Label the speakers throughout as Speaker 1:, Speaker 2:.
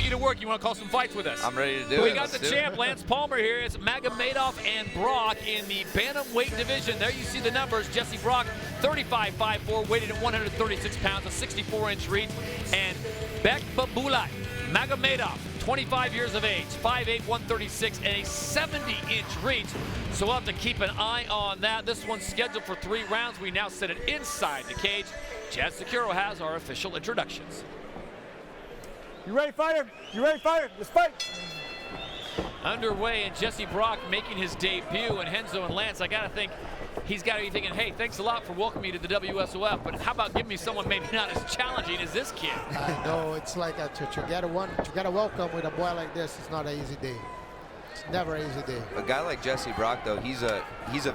Speaker 1: you to work. You want to call some fights with us?
Speaker 2: I'm ready to do it.
Speaker 1: We got the champ, Lance Palmer, here. It's Magomedov and Brock in the bantamweight division. There you see the numbers. Jesse Brock, 35'5'4", weighted at 136 pounds, a 64-inch reach. And Bekbulat Magomedov, 25 years of age, 5'8", 136, and a 70-inch reach. So we'll have to keep an eye on that. This one's scheduled for 3 rounds. We now set it inside the cage. Jazz Securo has our official introductions.
Speaker 3: You ready, fighter? You ready, fighter? Let's fight.
Speaker 1: Underway, and Jesse Brock making his debut, and Renzo and Lance, I gotta think he's gotta be thinking, hey, thanks a lot for welcoming me to the WSOF, but how about giving me someone maybe not as challenging as this kid?
Speaker 4: I know, it's like to get a welcome with a boy like this. It's not an easy day. It's never an easy day.
Speaker 2: A guy like Jesse Brock, though, he's a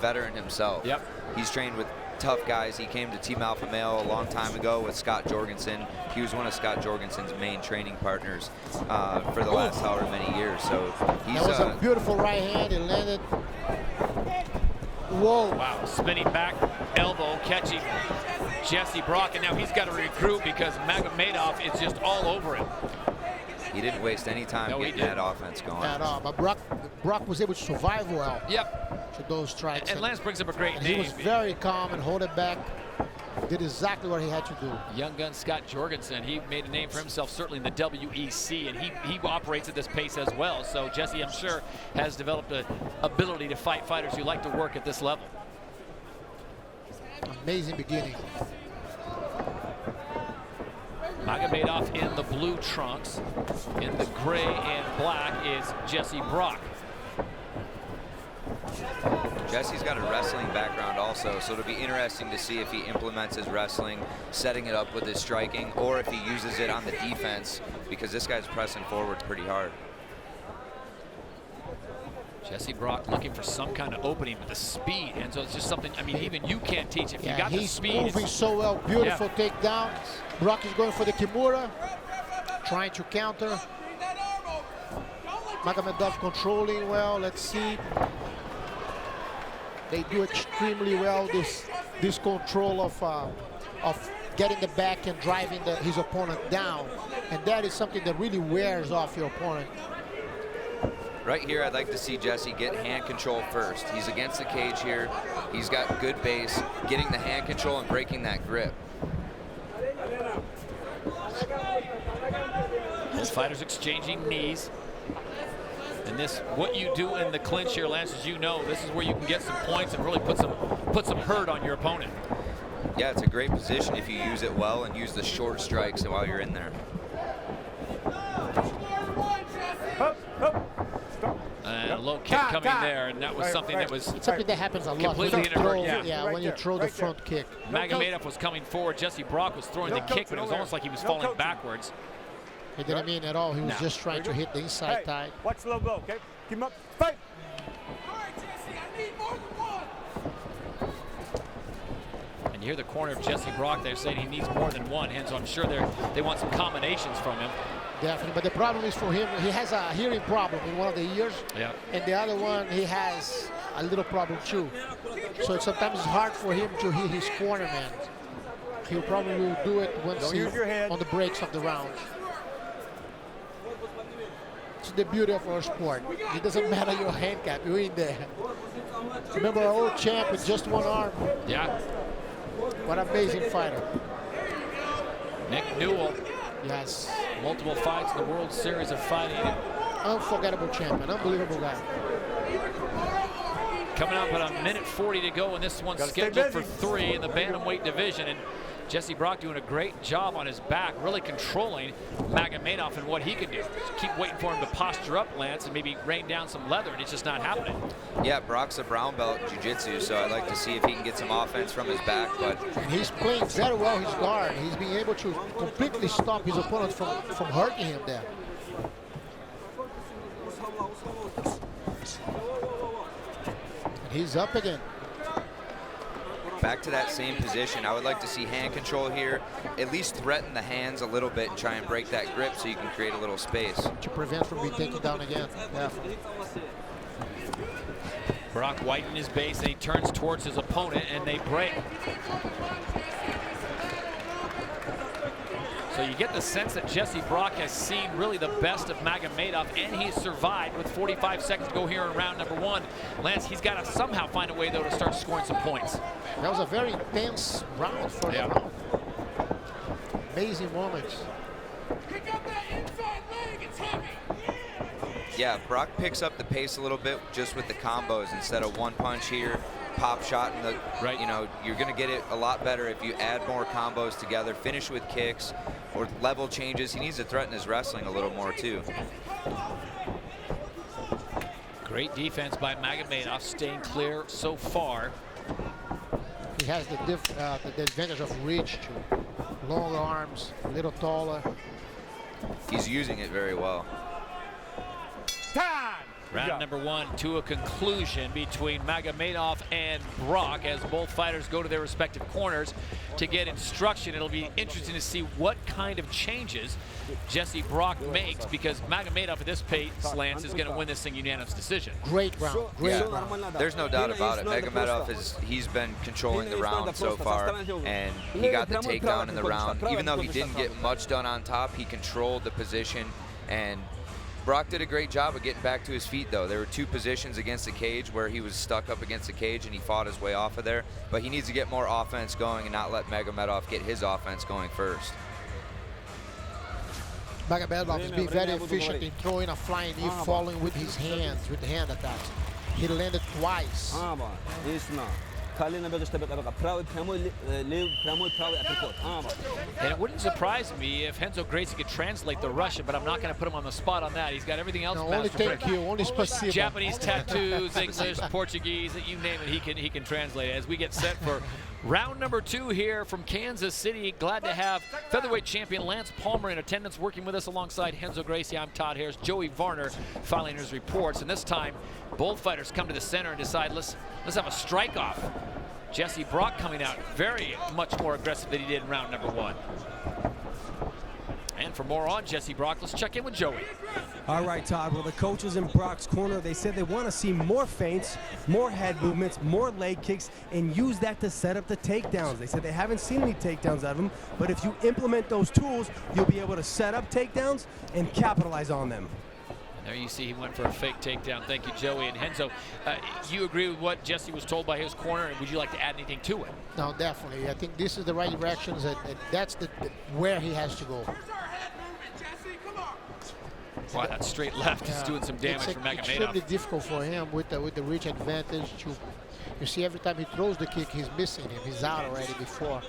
Speaker 2: veteran himself.
Speaker 1: Yep.
Speaker 2: He's trained with tough guys. He came to Team Alpha Male a long time ago with Scott Jorgensen. He was one of Scott Jorgensen's main training partners for the last however many years. So he's
Speaker 4: that was a beautiful right hand. He landed. Whoa.
Speaker 1: Wow, spinning back elbow, catching Jesse Brock, and now he's got to regroup because Magomedov is just all over him.
Speaker 2: He didn't waste any time getting that offense going.
Speaker 4: At all, but Brock was able to survive well.
Speaker 1: Yep.
Speaker 4: To those strikes.
Speaker 1: And Lance brings up a great name.
Speaker 4: He was very calm and hold it back. Did exactly what he had to do.
Speaker 1: Young gun Scott Jorgensen, he made a name for himself certainly in the WEC, and he operates at this pace as well. So Jesse, I'm sure, has developed an ability to fight fighters who like to work at this level.
Speaker 4: Amazing beginning.
Speaker 1: Magomedov in the blue trunks. In the gray and black is Jesse Brock.
Speaker 2: Jesse's got a wrestling background also, so it'll be interesting to see if he implements his wrestling, setting it up with his striking, or if he uses it on the defense, because this guy's pressing forward pretty hard.
Speaker 1: Jesse Brock looking for some kind of opening with the speed, and so it's just something, I mean, even you can't teach. If you got the speed.
Speaker 4: He's moving so well. Beautiful takedown. Brock is going for the Kimura, trying to counter. Magomedov controlling well. Let's see. They do extremely well this control of getting the back and driving his opponent down, and that is something that really wears off your opponent.
Speaker 2: Right here, I'd like to see Jesse get hand control first. He's against the cage here. He's got good base, getting the hand control and breaking that grip.
Speaker 1: Both fighters exchanging knees. And this, what you do in the clinch here, Lance, as you know, this is where you can get some points and really put some hurt on your opponent.
Speaker 2: Yeah, it's a great position if you use it well and use the short strikes while you're in there.
Speaker 1: And a low kick coming there, and that was something that was
Speaker 4: it's something that happens a lot.
Speaker 1: Completely inappropriate.
Speaker 4: Yeah, when you throw the front kick.
Speaker 1: Magomedov was coming forward. Jesse Brock was throwing the kick, but it was almost like he was falling backwards.
Speaker 4: He didn't mean at all. He was just trying to hit the inside thigh.
Speaker 3: Watch the low blow, okay? Keep him up. Fight!
Speaker 1: And you hear the corner of Jesse Brock. They're saying he needs more than one, and so I'm sure they want some combinations from him.
Speaker 4: Definitely, but the problem is for him, he has a hearing problem in one of the ears, and the other one, he has a little problem too. So sometimes it's hard for him to hit his corner man. He'll probably do it once he's on the breaks of the round. It's the beauty of our sport. It doesn't matter your handicap, you're in there. Remember our old champ with just one arm?
Speaker 1: Yeah.
Speaker 4: What an amazing fighter.
Speaker 1: Nick Newell.
Speaker 4: Yes.
Speaker 1: Multiple fights in the World Series of Fighting.
Speaker 4: Unforgettable champion, unbelievable guy.
Speaker 1: Coming up at a minute 40 to go, and this one's scheduled for 3 in the bantamweight division. And Jesse Brock doing a great job on his back, really controlling Magomedov and what he can do. Just keep waiting for him to posture up, Lance, and maybe rain down some leather, and it's just not happening.
Speaker 2: Yeah, Brock's a brown belt in jiu-jitsu, so I'd like to see if he can get some offense from his back. But
Speaker 4: he's playing very well his guard. He's being able to completely stop his opponent from hurting him there. And he's up again.
Speaker 2: Back to that same position. I would like to see hand control here, at least threaten the hands a little bit and try and break that grip so you can create a little space.
Speaker 4: To prevent from being taken down again. Definitely.
Speaker 1: Brock whitening his base, and he turns towards his opponent, and they break. So you get the sense that Jesse Brock has seen really the best of Magomedov, and he's survived with 45 seconds to go here in round number 1. Lance, he's got to somehow find a way, though, to start scoring some points.
Speaker 4: That was a very intense round for the round. Amazing moments.
Speaker 5: Pick up that inside leg, it's heavy.
Speaker 2: Yeah, Brock picks up the pace a little bit just with the combos instead of one punch here, pop shot in the, you know, you're going to get it a lot better if you add more combos together, finish with kicks or level changes. He needs to threaten his wrestling a little more too.
Speaker 1: Great defense by Magomedov, staying clear so far.
Speaker 4: He has the advantage of reach too. Long arms, a little taller.
Speaker 2: He's using it very well.
Speaker 3: Time!
Speaker 1: Round number 1 to a conclusion between Magomedov and Brock as both fighters go to their respective corners to get instruction. It'll be interesting to see what kind of changes Jesse Brock makes, because Magomedov at this pace, Lance, is going to win this thing unanimous decision.
Speaker 4: Great round. Great round.
Speaker 2: There's no doubt about it. Magomedov he's been controlling the round so far, and he got the takedown in the round. Even though he didn't get much done on top, he controlled the position, and Brock did a great job of getting back to his feet, though. There were 2 positions against the cage where he was stuck up against the cage, and he fought his way off of there. But he needs to get more offense going and not let Magomedov get his offense going first.
Speaker 4: Magomedov has been very efficient in throwing a flying knee, following with his hands, with the hand attacks. He landed twice.
Speaker 1: And it wouldn't surprise me if Renzo Gracie could translate the Russian, but I'm not going to put him on the spot on that. He's got everything else
Speaker 4: No, only thank you, only spasibo.
Speaker 1: Japanese tattoos, English, Portuguese, you name it, he can translate it. As we get set for round number 2 here from Kansas City. Glad to have featherweight champion Lance Palmer in attendance, working with us alongside Renzo Gracie. I'm Todd Harris. Joey Varner filing his reports, and this time both fighters come to the center and decide let's have a strike-off. Jesse Brock coming out very much more aggressive than he did in round number 1. And for more on Jesse Brock, let's check in with Joey.
Speaker 6: All right, Todd. Well, the coaches in Brock's corner, they said they want to see more feints, more head movements, more leg kicks, and use that to set up the takedowns. They said they haven't seen any takedowns out of him, but if you implement those tools, you'll be able to set up takedowns and capitalize on them.
Speaker 1: There you see he went for a fake takedown. Thank you, Joey. And Renzo, you agree with what Jesse was told by his corner, and would you like to add anything to it?
Speaker 4: No, definitely. I think this is the right directions, and that's where he has to go.
Speaker 1: Wow, that straight left is doing some damage for Magomedov.
Speaker 4: It's extremely difficult for him with the reach advantage. You see, every time he throws the kick, he's missing him. He's out already before.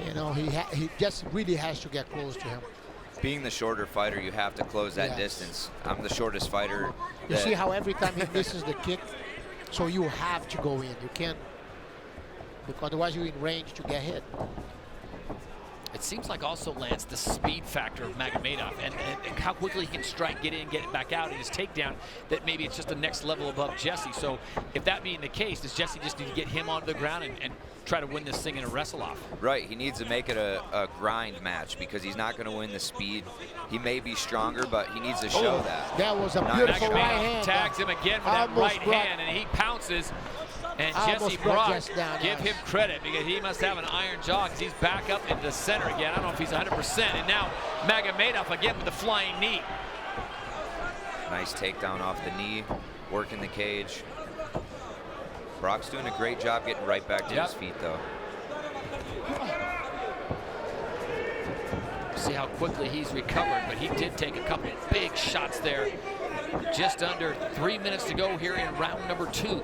Speaker 4: You know, he just really has to get close to him.
Speaker 2: Being the shorter fighter, you have to close that distance. I'm the shortest fighter.
Speaker 4: You see how every time he misses the kick, so you have to go in. You can't, because otherwise you're in range to get hit.
Speaker 1: It seems like also, Lance, the speed factor of Magomedov and how quickly he can strike, get in, get it back out in his takedown, that maybe it's just the next level above Jesse. So if that being the case, does Jesse just need to get him onto the ground and try to win this thing in a wrestle-off?
Speaker 2: Right, he needs to make it a grind match because he's not going to win the speed. He may be stronger, but he needs to show that.
Speaker 4: That was a beautiful right hand.
Speaker 1: Tags him again with that right hand, and he pounces. And Jesse Brock, give him credit because he must have an iron jaw because he's back up into the center again. I don't know if he's 100%. And now Magomedov again with the flying knee.
Speaker 2: Nice takedown off the knee, working the cage. Brock's doing a great job getting right back to his feet, though.
Speaker 1: See how quickly he's recovered, but he did take a couple big shots there. Just under 3 minutes to go here in round number 2.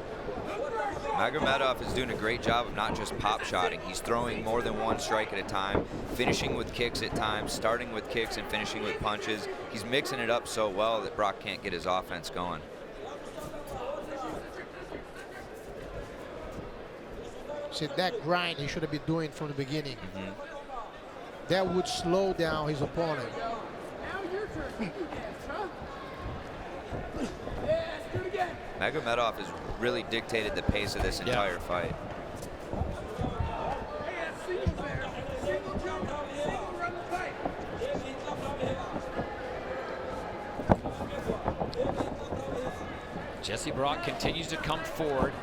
Speaker 2: Magomedov is doing a great job of not just pop-shotting. He's throwing more than one strike at a time, finishing with kicks at times, starting with kicks and finishing with punches. He's mixing it up so well that Brock can't get his offense going.
Speaker 4: See, that grind he should have been doing from the beginning. That would slow down his opponent.
Speaker 2: Magomedov has really dictated the pace of this entire fight.
Speaker 1: Jesse Brock continues to come forward.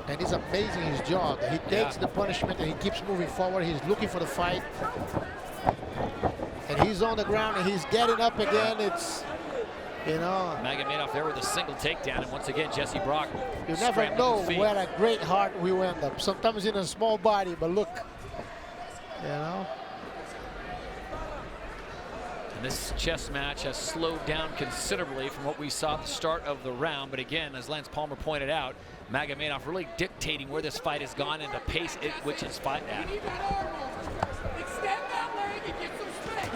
Speaker 4: And it's amazing his job. He takes the punishment and he keeps moving forward. He's looking for the fight. he's on the ground and he's getting up again, it's, you know.
Speaker 1: Magomedov there with a single takedown, and once again, Jesse Brock.
Speaker 4: You never know where a great heart will end up. Sometimes in a small body, but look, you know.
Speaker 1: And this chess match has slowed down considerably from what we saw at the start of the round. But again, as Lance Palmer pointed out, Magomedov really dictating where this fight has gone and the pace at which it's fight at.
Speaker 5: You need that arm over. Extend that leg and get some space.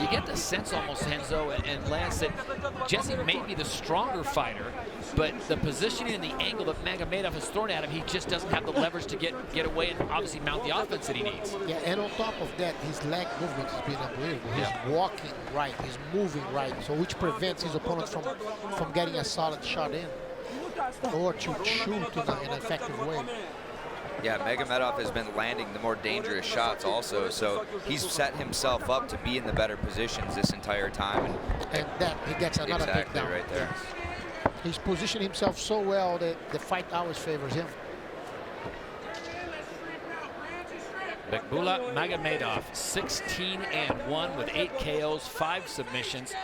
Speaker 1: You get the sense almost, Enzo and Lance, that Jesse may be the stronger fighter, but the positioning and the angle that Magomedov has thrown at him, he just doesn't have the leverage to get away and obviously mount the offense that he needs.
Speaker 4: Yeah, and on top of that, his leg movement has been unbelievable. He's walking right, he's moving right, so which prevents his opponent from getting a solid shot in or to shoot in an effective way.
Speaker 2: Yeah, Magomedov has been landing the more dangerous shots also, so he's set himself up to be in the better positions this entire time.
Speaker 4: And that he gets another
Speaker 2: exactly
Speaker 4: takedown.
Speaker 2: Right there.
Speaker 4: He's positioned himself so well that the fight always favors him.
Speaker 1: Bekbulat Magomedov, 16-1 with 8 KOs, 5 submissions.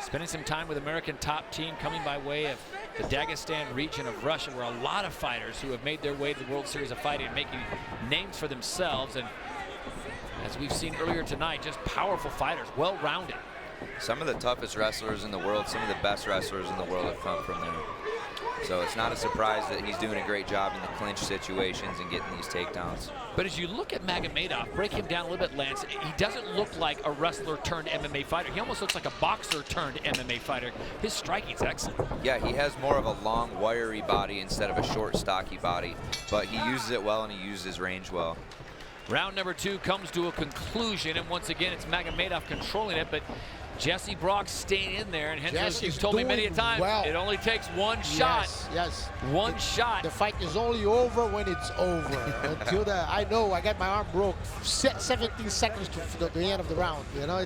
Speaker 1: Spending some time with American top team, coming by way of the Dagestan region of Russia, where a lot of fighters who have made their way to the World Series of Fighting and making names for themselves. And as we've seen earlier tonight, just powerful fighters, well-rounded.
Speaker 2: Some of the toughest wrestlers in the world, some of the best wrestlers in the world have come from there. So it's not a surprise that he's doing a great job in the clinch situations and getting these takedowns.
Speaker 1: But as you look at Magomedov, break him down a little bit, Lance, he doesn't look like a wrestler turned MMA fighter. He almost looks like a boxer turned MMA fighter. His striking's excellent.
Speaker 2: Yeah, he has more of a long, wiry body instead of a short, stocky body. But he uses it well and he uses his range well.
Speaker 1: Round number 2 comes to a conclusion, and once again, it's Magomedov controlling it, but Jesse Brock staying in there, and Henry, you've told me many a time, it only takes one shot.
Speaker 4: Yes.
Speaker 1: One shot.
Speaker 4: The fight is only over when it's over. Until I know I got my arm broke 17 seconds to the end of the round. You know,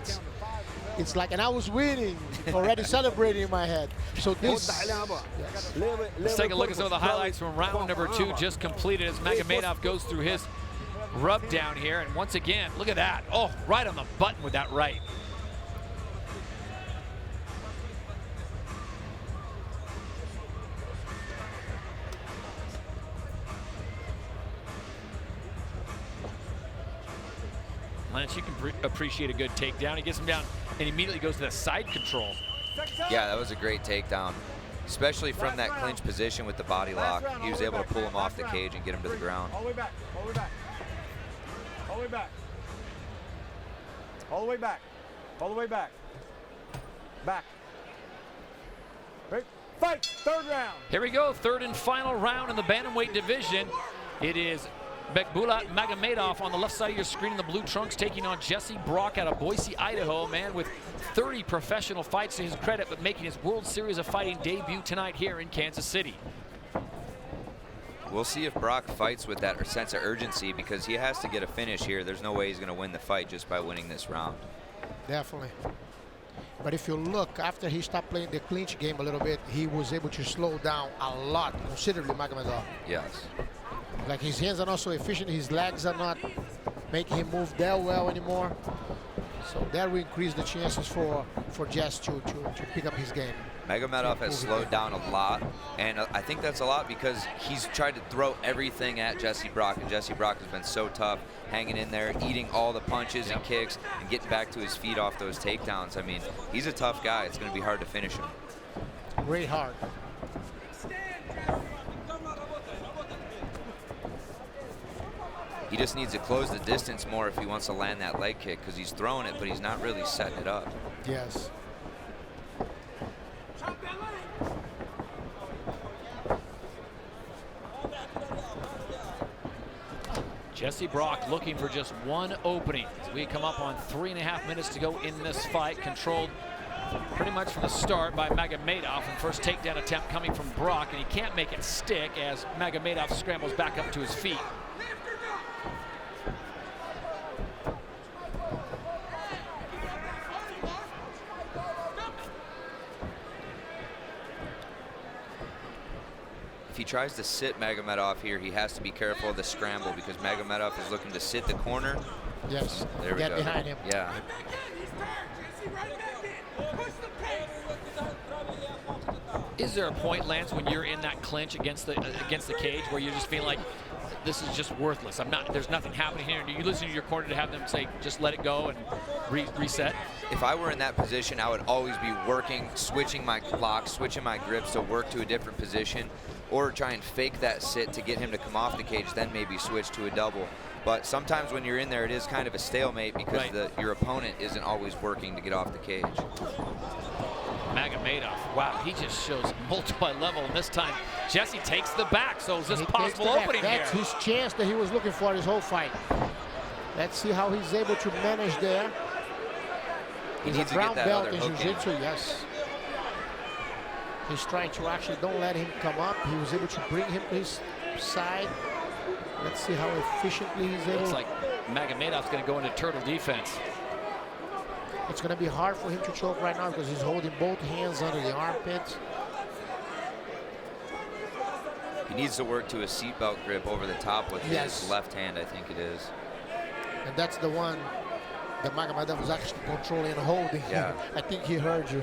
Speaker 4: it's like, and I was winning, already celebrating in my head. So this. Yes.
Speaker 1: Let's take a look at some of the highlights from round number 2 just completed as Magomedov goes through his rub down here, and once again, look at that. Oh, right on the button with that right. Lance, you can appreciate a good takedown. He gets him down and immediately goes to the side control.
Speaker 2: Yeah, that was a great takedown, especially from that clinch position with the body lock. He was able to pull him off the cage and get him to the ground.
Speaker 3: All the way back, all the way back. All the way back. All the way back. All the way back. Back. Right. Fight, third round.
Speaker 1: Here we go, third and final round in the bantamweight division. It is Bekbulat Magomedov on the left side of your screen in the blue trunks, taking on Jesse Brock out of Boise, Idaho. A man with 30 professional fights to his credit, but making his World Series of Fighting debut tonight here in Kansas City.
Speaker 2: We'll see if Brock fights with that sense of urgency, because he has to get a finish here. There's no way he's going to win the fight just by winning this round.
Speaker 4: Definitely. But if you look, after he stopped playing the clinch game a little bit, he was able to slow down a lot, considerably, Magomedov.
Speaker 2: Yes.
Speaker 4: Like, his hands are not so efficient, his legs are not making him move that well anymore. So that will increase the chances for Jess to pick up his game.
Speaker 2: Magomedov has slowed down a lot, and I think that's a lot because he's tried to throw everything at Jesse Brock, and Jesse Brock has been so tough, hanging in there, eating all the punches and kicks, and getting back to his feet off those takedowns. I mean, he's a tough guy. It's going to be hard to finish him.
Speaker 4: Great heart.
Speaker 2: He just needs to close the distance more if he wants to land that leg kick, because he's throwing it, but he's not really setting it up.
Speaker 4: Yes.
Speaker 1: Jesse Brock looking for just one opening. As we come up on 3.5 minutes to go in this fight, controlled pretty much from the start by Magomedov, and first takedown attempt coming from Brock, and he can't make it stick as Magomedov scrambles back up to his feet. If he
Speaker 2: tries to sit Magomedov here, he has to be careful of the scramble because Magomedov is looking to sit the corner.
Speaker 4: Yes,
Speaker 2: There we
Speaker 4: get
Speaker 2: go.
Speaker 4: behind him.
Speaker 2: Yeah.
Speaker 1: Is there a point, Lance, when you're in that clinch against the cage where you're just feeling like this is just worthless? There's nothing happening here. Do you listen to your corner to have them say, just let it go and reset?
Speaker 2: If I were in that position, I would always be working, switching my blocks, switching my grips to work to a different position, or try and fake that sit to get him to come off the cage, then maybe switch to a double. But sometimes when you're in there, it is kind of a stalemate because your opponent isn't always working to get off the cage.
Speaker 1: Magomedov, wow, he just shows multi-level, and this time Jesse takes the back, so is this possible opening here?
Speaker 4: That's his chance that he was looking for his whole fight. Let's see how he's able to manage there.
Speaker 2: He
Speaker 4: He's
Speaker 2: needs
Speaker 4: a
Speaker 2: to
Speaker 4: brown
Speaker 2: get that
Speaker 4: belt
Speaker 2: other
Speaker 4: in
Speaker 2: hook in.
Speaker 4: jiu-jitsu, yes. He's trying to actually don't let him come up. He was able to bring him to his side. Let's see how efficiently he's able.
Speaker 1: Looks like Magomedov's going to go into turtle defense.
Speaker 4: It's going to be hard for him to choke right now because he's holding both hands under the armpits.
Speaker 2: He needs to work to a seatbelt grip over the top with his left hand, I think it is.
Speaker 4: And that's the one that Magomedov was actually controlling and holding.
Speaker 2: Yeah.
Speaker 4: I think he heard you.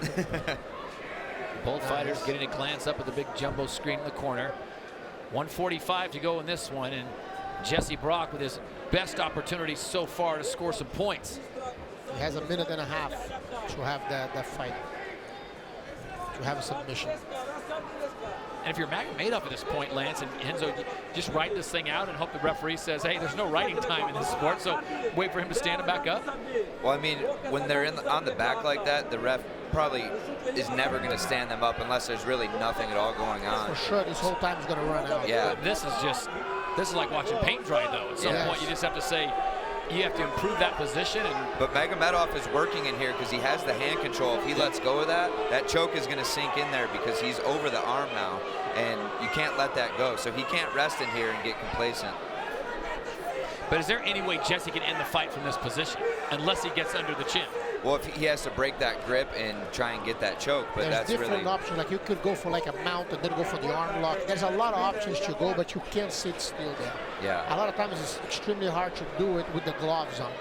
Speaker 1: Both fighters getting a glance up at the big jumbo screen in the corner. 1:45 to go in this one, and Jesse Brock with his best opportunity so far to score some points.
Speaker 4: He has a minute and a half to have that fight, to have a submission.
Speaker 1: And if you're Magomedov at this point, Lance and Enzo, just write this thing out and hope the referee says, hey, there's no writing time in this sport, so wait for him to stand him back up.
Speaker 2: Well, I mean, when they're on the back like that, the ref probably is never going to stand them up unless there's really nothing at all going on.
Speaker 4: For sure, this whole time is going to run out.
Speaker 2: Yeah.
Speaker 1: This is like watching paint dry, though. At some point, you just have to say, you have to improve that position.
Speaker 2: But Magomedov is working in here because he has the hand control. If he lets go of that, that choke is going to sink in there because he's over the arm now, and you can't let that go. So he can't rest in here and get complacent.
Speaker 1: But is there any way Jesse can end the fight from this position unless he gets under the chin?
Speaker 2: Well, if he has to break that grip and try and get that choke, but
Speaker 4: There's
Speaker 2: that's
Speaker 4: different
Speaker 2: really
Speaker 4: options. Like you could go for like a mount and then go for the arm lock. There's a lot of options to go, but you can't sit still there.
Speaker 2: Yeah.
Speaker 4: A lot of times it's extremely hard to do it with the gloves on,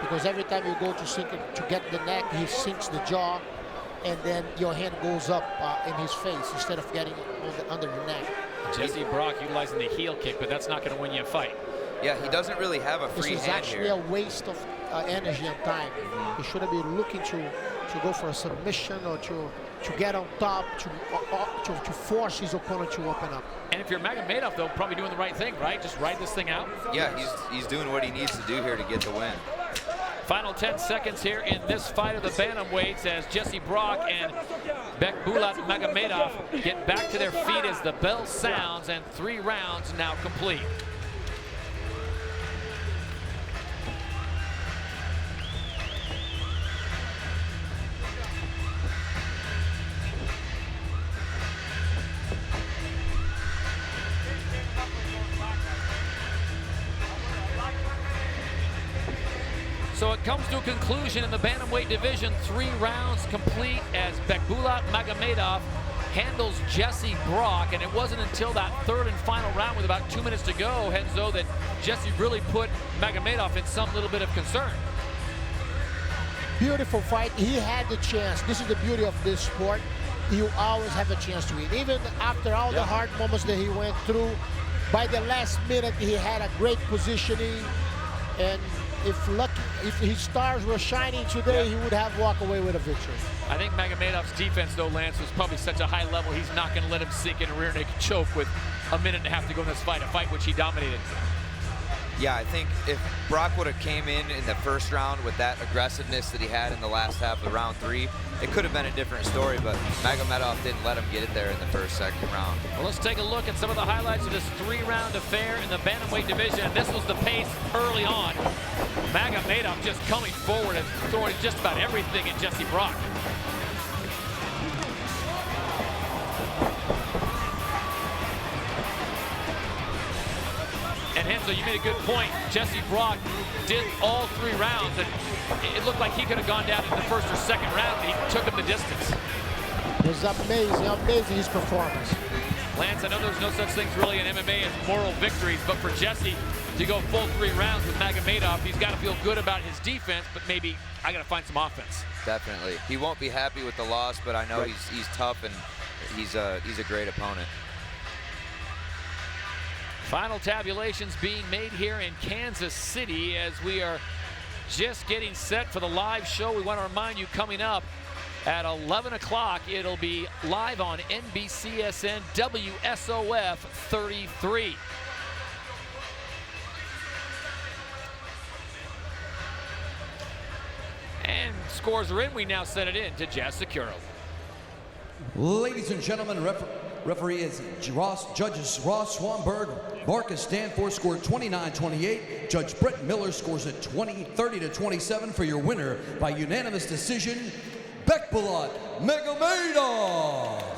Speaker 4: because every time you go to sink it, to get the neck, he sinks the jaw, and then your hand goes up in his face instead of getting under your neck.
Speaker 1: Jesse Brock utilizing the heel kick, but that's not going to win you a fight.
Speaker 2: Yeah, he doesn't really have a free
Speaker 4: This is
Speaker 2: hand
Speaker 4: actually
Speaker 2: here.
Speaker 4: a waste of energy and time. He shouldn't be looking to go for a submission or to get on top, to force his opponent to open up.
Speaker 1: And if you're Magomedov, though, probably doing the right thing, right? Just ride this thing out.
Speaker 2: Yeah, he's doing what he needs to do here to get the win.
Speaker 1: Final 10 seconds here in this fight of the bantamweights as Jesse Brock and Bekbulat Magomedov get back to their feet as the bell sounds, and 3 rounds now complete. So it comes to a conclusion in the bantamweight division. 3 rounds complete as Bekbulat Magomedov handles Jesse Brock. And it wasn't until that 3rd and final round with about 2 minutes to go, Henzo, that Jesse really put Magomedov in some little bit of concern.
Speaker 4: Beautiful fight. He had the chance. This is the beauty of this sport. You always have a chance to win. Even after all the hard moments that he went through, by the last minute, he had a great positioning. And if his stars were shining today, he would have walked away with a victory.
Speaker 1: I think Magomedov's defense, though, Lance, was probably such a high level, he's not going to let him sink in a rear naked choke with a minute and a half to go in this fight, a fight which he dominated.
Speaker 2: Yeah, I think if Brock would have came in the first round with that aggressiveness that he had in the last half of round 3, it could have been a different story, but Magomedov didn't let him get it there in the first, second round.
Speaker 1: Well, let's take a look at some of the highlights of this 3-round affair in the bantamweight division. This was the pace early on. Magomedov just coming forward and throwing just about everything at Jesse Brock. And Henzo, you made a good point. Jesse Brock did all 3 rounds, and it looked like he could have gone down in the 1st or 2nd round, and he took him the distance.
Speaker 4: It was amazing, amazing his performance.
Speaker 1: Lance, I know there's no such things really in MMA as moral victories, but for Jesse to go full 3 rounds with Magomedov, he's got to feel good about his defense, but maybe I got to find some offense.
Speaker 2: Definitely. He won't be happy with the loss, but I know he's tough and he's a great opponent.
Speaker 1: Final tabulations being made here in Kansas City as we are just getting set for the live show. We want to remind you, coming up at 11 o'clock, it'll be live on NBCSN WSOF 33. And scores are in. We now send it in to Jazz Securo.
Speaker 7: Ladies and gentlemen, referee is Judges Ross Swanberg. Marcus Danforth scored 29-28. Judge Brett Miller scores it 30-27 for your winner by unanimous decision, Bekbulat Magomedov.